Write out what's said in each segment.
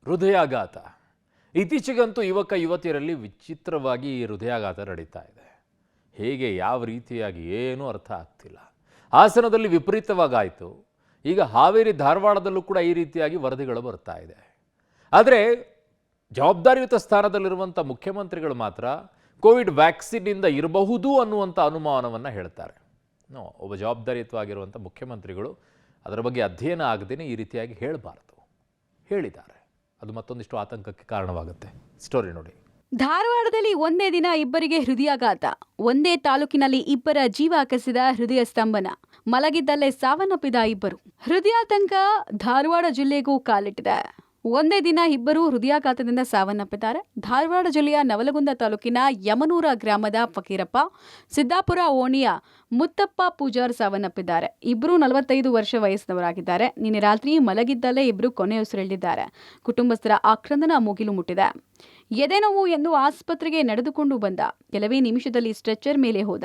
ಹೃದಯಾಘಾತ. ಇತ್ತೀಚೆಗಂತೂ ಯುವಕ ಯುವತಿಯರಲ್ಲಿ ವಿಚಿತ್ರವಾಗಿ ಈ ಹೃದಯಾಘಾತ ನಡೀತಾ ಇದೆ. ಹೇಗೆ, ಯಾವ ರೀತಿಯಾಗಿ ಏನೂ ಅರ್ಥ ಆಗ್ತಿಲ್ಲ. ಹಾಸನದಲ್ಲಿ ವಿಪರೀತವಾಗಾಯಿತು. ಈಗ ಹಾವೇರಿ, ಧಾರವಾಡದಲ್ಲೂ ಕೂಡ ಈ ರೀತಿಯಾಗಿ ವರದಿಗಳು ಬರ್ತಾ ಇದೆ. ಆದರೆ ಜವಾಬ್ದಾರಿಯುತ ಸ್ಥಾನದಲ್ಲಿರುವಂಥ ಮುಖ್ಯಮಂತ್ರಿಗಳು ಮಾತ್ರ ಕೋವಿಡ್ ವ್ಯಾಕ್ಸಿನ್ನಿಂದ ಇರಬಹುದು ಅನ್ನುವಂಥ ಅನುಮಾನವನ್ನು ಹೇಳ್ತಾರೆ. ಒಬ್ಬ ಜವಾಬ್ದಾರಿಯುತವಾಗಿರುವಂಥ ಮುಖ್ಯಮಂತ್ರಿಗಳು ಅದರ ಬಗ್ಗೆ ಅಧ್ಯಯನ ಆಗದೇನೆ ಈ ರೀತಿಯಾಗಿ ಹೇಳಬಾರದು, ಹೇಳಿದ್ದಾರೆ. ಅದು ಮತ್ತೊಂದಿಷ್ಟು ಆತಂಕಕ್ಕೆ ಕಾರಣವಾಗುತ್ತೆ. ಸ್ಟೋರಿ ನೋಡಿ. ಧಾರವಾಡದಲ್ಲಿ ಒಂದೇ ದಿನ ಇಬ್ಬರಿಗೆ ಹೃದಯಾಘಾತ. ಒಂದೇ ತಾಲೂಕಿನಲ್ಲಿ ಇಬ್ಬರ ಜೀವ ಕಸಿದ ಹೃದಯ ಸ್ತಂಭನ. ಮಲಗಿದ್ದಲ್ಲೇ ಸಾವನ್ನಪ್ಪಿದ ಇಬ್ಬರು. ಹೃದಯಾತಂಕ ಧಾರವಾಡ ಜಿಲ್ಲೆಗೂ ಕಾಲಿಟ್ಟಿದೆ. ಒಂದೇ ದಿನ ಇಬ್ಬರು ಹೃದಯಾಘಾತದಿಂದ ಸಾವನ್ನಪ್ಪಿದ್ದಾರೆ. ಧಾರವಾಡ ಜಿಲ್ಲೆಯ ನವಲಗುಂದ ತಾಲೂಕಿನ ಯಮನೂರ ಗ್ರಾಮದ ಫಕೀರಪ್ಪ, ಸಿದ್ದಾಪುರ ಓಣಿಯ ಮುತ್ತಪ್ಪ ಪೂಜಾರ್ ಸಾವನ್ನಪ್ಪಿದ್ದಾರೆ. ಇಬ್ಬರು 45 ವರ್ಷ ವಯಸ್ಸಿನವರಾಗಿದ್ದಾರೆ. ನಿನ್ನೆ ರಾತ್ರಿ ಮಲಗಿದ್ದಲ್ಲೇ ಇಬ್ಬರು ಕೊನೆಯುಸಿರೆಳೆದಿದ್ದಾರೆ. ಕುಟುಂಬಸ್ಥರ ಆಕ್ರಂದನ ಮುಗಿಲು ಮುಟ್ಟಿದೆ. ಎದೆನೋವು ಎಂದು ಆಸ್ಪತ್ರೆಗೆ ನಡೆದುಕೊಂಡು ಬಂದ. ಕೆಲವೇ ನಿಮಿಷದಲ್ಲಿ ಸ್ಟ್ರೆಚರ್ ಮೇಲೆ ಹೋದ.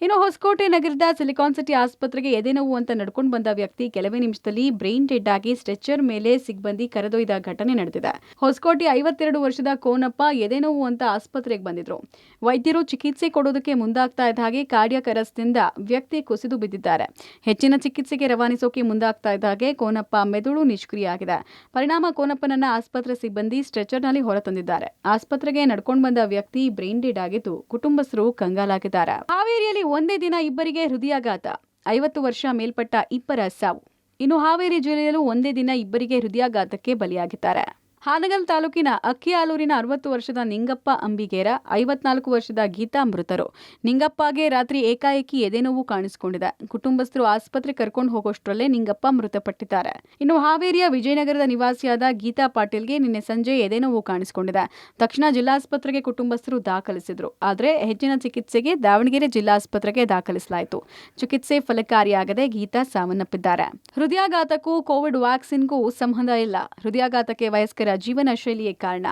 ಇನ್ನು ಹೊಸಕೋಟೆ ನಗರದ ಸಿಲಿಕಾನ್ ಸಿಟಿ ಆಸ್ಪತ್ರೆಗೆ ಎದೆನೋವು ಅಂತ ನಡ್ಕೊಂಡು ಬಂದ ವ್ಯಕ್ತಿ ಕೆಲವೇ ನಿಮಿಷದಲ್ಲಿ ಬ್ರೈನ್ ಡೆಡ್ ಆಗಿ ಸ್ಟ್ರೆಚರ್ ಮೇಲೆ ಸಿಬ್ಬಂದಿ ಕರೆದೊಯ್ದ ಘಟನೆ ನಡೆದಿದೆ. ಹೊಸಕೋಟೆ 52 ವರ್ಷದ ಕೋನಪ್ಪ ಎದೆನೋವು ಅಂತ ಆಸ್ಪತ್ರೆಗೆ ಬಂದಿದ್ರು. ವೈದ್ಯರು ಚಿಕಿತ್ಸೆ ಕೊಡೋದಕ್ಕೆ ಮುಂದಾಗ್ತಾ ಇದ್ದ ಹಾಗೆ ಕಾರ್ಡಿಯಾಕ್ ಅರೆಸ್ಟ್ನಿಂದ ವ್ಯಕ್ತಿ ಕುಸಿದು ಬಿದ್ದಿದ್ದಾರೆ. ಹೆಚ್ಚಿನ ಚಿಕಿತ್ಸೆಗೆ ರವಾನಿಸೋಕೆ ಮುಂದಾಗ್ತಾ ಇದ್ದ ಹಾಗೆ ಕೋನಪ್ಪ ಮೆದುಳು ನಿಷ್ಕ್ರಿಯ ಆಗಿದೆ. ಪರಿಣಾಮ ಕೋನಪ್ಪನನ್ನ ಆಸ್ಪತ್ರೆ ಸಿಬ್ಬಂದಿ ಸ್ಟ್ರೆಚರ್ನಲ್ಲಿ ಹೊರತಂದಿದ್ದಾರೆ. ಆಸ್ಪತ್ರೆಗೆ ನಡ್ಕೊಂಡು ಬಂದ ವ್ಯಕ್ತಿ ಬ್ರೈನ್ ಡೆಡ್ ಆಗಿದ್ದು ಕುಟುಂಬಸ್ಥರು ಕಂಗಾಲಾಗಿದ್ದಾರೆ. ಹಾವೇರಿಯಲ್ಲಿ ಒಂದೇ ದಿನ ಇಬ್ಬರಿಗೆ ಹೃದಯಾಘಾತ. 50 ವರ್ಷ ಮೇಲ್ಪಟ್ಟ ಇಬ್ಬರ ಸಾವು. ಇನ್ನು ಹಾವೇರಿ ಜಿಲ್ಲೆಯಲ್ಲೂ ಒಂದೇ ದಿನ ಇಬ್ಬರಿಗೆ ಹೃದಯಾಘಾತಕ್ಕೆ ಬಲಿಯಾಗಿದ್ದಾರೆ. ಹಾನಗಲ್ ತಾಲೂಕಿನ ಅಕ್ಕಿಯಾಲೂರಿನ 60 ವರ್ಷದ ನಿಂಗಪ್ಪ ಅಂಬಿಗೇರ, 54 ವರ್ಷದ ಗೀತಾ ಮೃತರು. ನಿಂಗಪ್ಪಗೆ ರಾತ್ರಿ ಏಕಾಏಕಿ ಎದೆನೋವು ಕಾಣಿಸಿಕೊಂಡಿದೆ. ಕುಟುಂಬಸ್ಥರು ಆಸ್ಪತ್ರೆ ಕರ್ಕೊಂಡು ಹೋಗೋಷ್ಟರಲ್ಲೇ ನಿಂಗಪ್ಪ ಮೃತಪಟ್ಟಿದ್ದಾರೆ. ಇನ್ನು ಹಾವೇರಿಯ ವಿಜಯನಗರದ ನಿವಾಸಿಯಾದ ಗೀತಾ ಪಾಟೀಲ್ಗೆ ನಿನ್ನೆ ಸಂಜೆ ಎದೆನೋವು ಕಾಣಿಸಿಕೊಂಡಿದೆ. ತಕ್ಷಣ ಜಿಲ್ಲಾಸ್ಪತ್ರೆಗೆ ಕುಟುಂಬಸ್ಥರು ದಾಖಲಿಸಿದ್ರು. ಆದರೆ ಹೆಚ್ಚಿನ ಚಿಕಿತ್ಸೆಗೆ ದಾವಣಗೆರೆ ಜಿಲ್ಲಾಸ್ಪತ್ರೆಗೆ ದಾಖಲಿಸಲಾಯಿತು. ಚಿಕಿತ್ಸೆ ಫಲಕಾರಿಯಾಗದೆ ಗೀತಾ ಸಾವನ್ನಪ್ಪಿದ್ದಾರೆ. ಹೃದಯಾಘಾತಕ್ಕೂ ಕೋವಿಡ್ ವ್ಯಾಕ್ಸಿನ್ಗೂ ಸಂಬಂಧ ಇಲ್ಲ. ಹೃದಯಾಘಾತಕ್ಕೆ ವಯಸ್ಕರ ಜೀವನ ಶೈಲಿಯೇ ಕಾರಣ.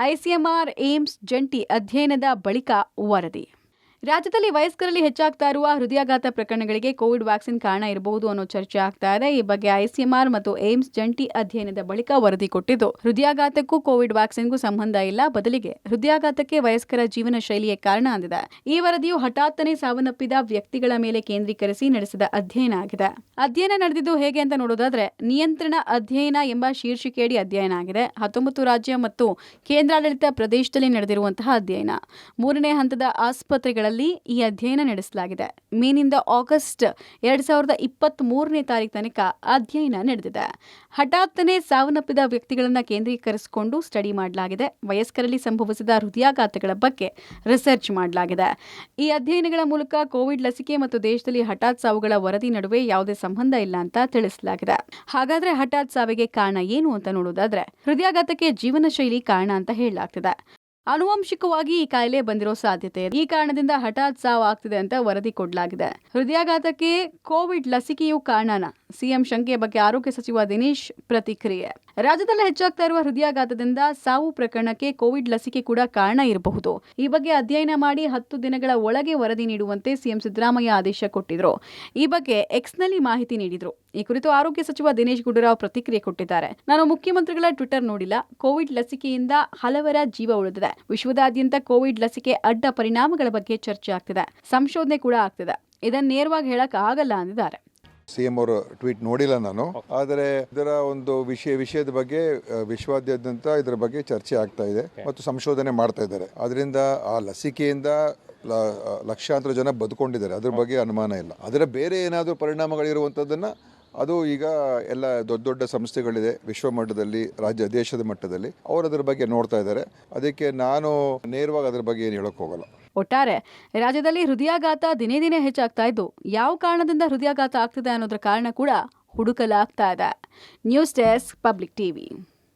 ಐಸಿಎಂಆರ್ ಏಮ್ಸ್ ಜಂಟಿ ಅಧ್ಯಯನದ ಬಳಿಕ ವರದಿ. ರಾಜ್ಯದಲ್ಲಿ ವಯಸ್ಕರಲ್ಲಿ ಹೆಚ್ಚಾಗ್ತಾ ಇರುವ ಹೃದಯಾಘಾತ ಪ್ರಕರಣಗಳಿಗೆ ಕೋವಿಡ್ ವ್ಯಾಕ್ಸಿನ್ ಕಾರಣ ಇರಬಹುದು ಅನ್ನೋ ಚರ್ಚೆ ಆಗ್ತಾ ಇದೆ. ಈ ಬಗ್ಗೆ ಐಸಿಎಂಆರ್ ಮತ್ತು ಏಮ್ಸ್ ಜಂಟಿ ಅಧ್ಯಯನದ ಬಳಿಕ ವರದಿ ಕೊಟ್ಟಿದ್ದು, ಹೃದಯಾಘಾತಕ್ಕೂ ಕೋವಿಡ್ ವ್ಯಾಕ್ಸಿನ್ಗೂ ಸಂಬಂಧ ಇಲ್ಲ, ಬದಲಿಗೆ ಹೃದಯಾಘಾತಕ್ಕೆ ವಯಸ್ಕರ ಜೀವನ ಶೈಲಿಯೇ ಕಾರಣ ಅಂದಿದೆ. ಈ ವರದಿಯು ಹಠಾತ್ತನೆ ಸಾವನ್ನಪ್ಪಿದ ವ್ಯಕ್ತಿಗಳ ಮೇಲೆ ಕೇಂದ್ರೀಕರಿಸಿ ನಡೆಸಿದ ಅಧ್ಯಯನ ಆಗಿದೆ. ಅಧ್ಯಯನ ನಡೆದಿದ್ದು ಹೇಗೆ ಅಂತ ನೋಡೋದಾದ್ರೆ, ನಿಯಂತ್ರಣ ಅಧ್ಯಯನ ಎಂಬ ಶೀರ್ಷಿಕೆಯಡಿ ಅಧ್ಯಯನ ಆಗಿದೆ. 19 ರಾಜ್ಯ ಮತ್ತು ಕೇಂದ್ರಾಡಳಿತ ಪ್ರದೇಶದಲ್ಲಿ ನಡೆದಿರುವಂತಹ ಅಧ್ಯಯನ. 3ನೇ ಹಂತದ ಆಸ್ಪತ್ರೆಗಳ ಈ ಅಧ್ಯಯನ ನಡೆಸಲಾಗಿದೆ. ಮೇನಿಂದ ಆಗಸ್ಟ್ 2023ನೇ ತಾರೀಕು ತನಕ ಅಧ್ಯಯನ ನಡೆದಿದೆ. ಹಠಾತ್ತನೆ ಸಾವನ್ನಪ್ಪಿದ ವ್ಯಕ್ತಿಗಳನ್ನು ಕೇಂದ್ರೀಕರಿಸಿಕೊಂಡು ಸ್ಟಡಿ ಮಾಡಲಾಗಿದೆ. ವಯಸ್ಕರಲ್ಲಿ ಸಂಭವಿಸಿದ ಹೃದಯಾಘಾತಗಳ ಬಗ್ಗೆ ರಿಸರ್ಚ್ ಮಾಡಲಾಗಿದೆ. ಈ ಅಧ್ಯಯನಗಳ ಮೂಲಕ ಕೋವಿಡ್ ಲಸಿಕೆ ಮತ್ತು ದೇಶದಲ್ಲಿ ಹಠಾತ್ ಸಾವುಗಳ ವರದಿ ನಡುವೆ ಯಾವುದೇ ಸಂಬಂಧ ಇಲ್ಲ ಅಂತ ತಿಳಿಸಲಾಗಿದೆ. ಹಾಗಾದ್ರೆ ಹಠಾತ್ ಸಾವಿಗೆ ಕಾರಣ ಏನು ಅಂತ ನೋಡೋದಾದ್ರೆ, ಹೃದಯಾಘಾತಕ್ಕೆ ಜೀವನ ಶೈಲಿ ಕಾರಣ ಅಂತ ಹೇಳಲಾಗ್ತಿದೆ. ಆನುವಂಶಿಕವಾಗಿ ಈ ಕಾಯಿಲೆ ಬಂದಿರೋ ಸಾಧ್ಯತೆ ಇದೆ. ಈ ಕಾರಣದಿಂದ ಹಠಾತ್ ಸಾವು ಆಗ್ತಿದೆ ಅಂತ ವರದಿ ಕೊಡಲಾಗಿದೆ. ಹೃದಯಾಘಾತಕ್ಕೆ ಕೋವಿಡ್ ಲಸಿಕೆಯೂ ಕಾರಣನ? ಸಿಎಂ ಶಂಕೆ ಬಗ್ಗೆ ಆರೋಗ್ಯ ಸಚಿವ ದಿನೇಶ್ ಪ್ರತಿಕ್ರಿಯೆ. ರಾಜ್ಯದಲ್ಲಿ ಹೆಚ್ಚಾಗ್ತಾ ಇರುವ ಹೃದಯಾಘಾತದಿಂದ ಸಾವು ಪ್ರಕರಣಕ್ಕೆ ಕೋವಿಡ್ ಲಸಿಕೆ ಕೂಡ ಕಾರಣ ಇರಬಹುದು. ಈ ಬಗ್ಗೆ ಅಧ್ಯಯನ ಮಾಡಿ 10 ದಿನಗಳ ಒಳಗೆ ವರದಿ ನೀಡುವಂತೆ ಸಿಎಂ ಸಿದ್ದರಾಮಯ್ಯ ಆದೇಶ ಕೊಟ್ಟಿದ್ರು. ಈ ಬಗ್ಗೆ ಎಕ್ಸ್ನಲ್ಲಿ ಮಾಹಿತಿ ನೀಡಿದ್ರು. ಈ ಕುರಿತು ಆರೋಗ್ಯ ಸಚಿವ ದಿನೇಶ್ ಗುಂಡೂರಾವ್ ಪ್ರತಿಕ್ರಿಯೆ ಕೊಟ್ಟಿದ್ದಾರೆ. ನಾನು ಮುಖ್ಯಮಂತ್ರಿಗಳ ಟ್ವಿಟರ್ ನೋಡಿಲ್ಲ. ಕೋವಿಡ್ ಲಸಿಕೆಯಿಂದ ಹಲವರ ಜೀವ ಉಳಿದಿದೆ. ವಿಶ್ವದಾದ್ಯಂತ ಕೋವಿಡ್ ಲಸಿಕೆ ಅಡ್ಡ ಪರಿಣಾಮಗಳ ಬಗ್ಗೆ ಚರ್ಚೆ ಆಗ್ತಿದೆ, ಸಂಶೋಧನೆ ಕೂಡ ಆಗ್ತಿದೆ. ಇದನ್ನ ನೇರವಾಗಿ ಹೇಳಕ್ ಆಗಲ್ಲ ಅಂದಿದ್ದಾರೆ. ಸಿಎಂ ಅವರು ಟ್ವೀಟ್ ನೋಡಿಲ್ಲ ನಾನು, ಆದರೆ ಇದರ ಒಂದು ವಿಷಯದ ಬಗ್ಗೆ ವಿಶ್ವಾದ್ಯಂತ ಇದರ ಬಗ್ಗೆ ಚರ್ಚೆ ಆಗ್ತಾ ಇದೆ ಮತ್ತು ಸಂಶೋಧನೆ ಮಾಡ್ತಾ ಇದ್ದಾರೆ. ಅದರಿಂದ ಆ ಲಸಿಕೆಯಿಂದ ಲಕ್ಷಾಂತರ ಜನ ಬದುಕೊಂಡಿದ್ದಾರೆ, ಅದ್ರ ಬಗ್ಗೆ ಅನುಮಾನ ಇಲ್ಲ. ಅದರ ಬೇರೆ ಏನಾದರೂ ಪರಿಣಾಮಗಳಿರುವಂಥದ್ದನ್ನು ಅದು ಈಗ ಎಲ್ಲ ದೊಡ್ಡ ದೊಡ್ಡ ಸಂಸ್ಥೆಗಳಿದೆ ವಿಶ್ವ ಮಟ್ಟದಲ್ಲಿ, ದೇಶದ ಮಟ್ಟದಲ್ಲಿ, ಅವರು ಅದರ ಬಗ್ಗೆ ನೋಡ್ತಾ ಇದ್ದಾರೆ. ಅದಕ್ಕೆ ನಾನು ನೇರವಾಗಿ ಅದರ ಬಗ್ಗೆ ಏನು ಹೇಳೋಕೆ ಹೋಗಲ್ಲ. ಒಟ್ಟಾರೆ ರಾಜ್ಯದಲ್ಲಿ ಹೃದಯಾಘಾತ ದಿನೇ ದಿನೇ ಹೆಚ್ಚಾಗ್ತಾ ಇದ್ದು, ಯಾವ ಕಾರಣದಿಂದ ಹೃದಯಾಘಾತ ಆಗ್ತಿದೆ ಅನ್ನೋದ್ರ ಕಾರಣ ಕೂಡ ಹುಡುಕಲಾಗ್ತಾ ಇದೆ. News desk, public TV.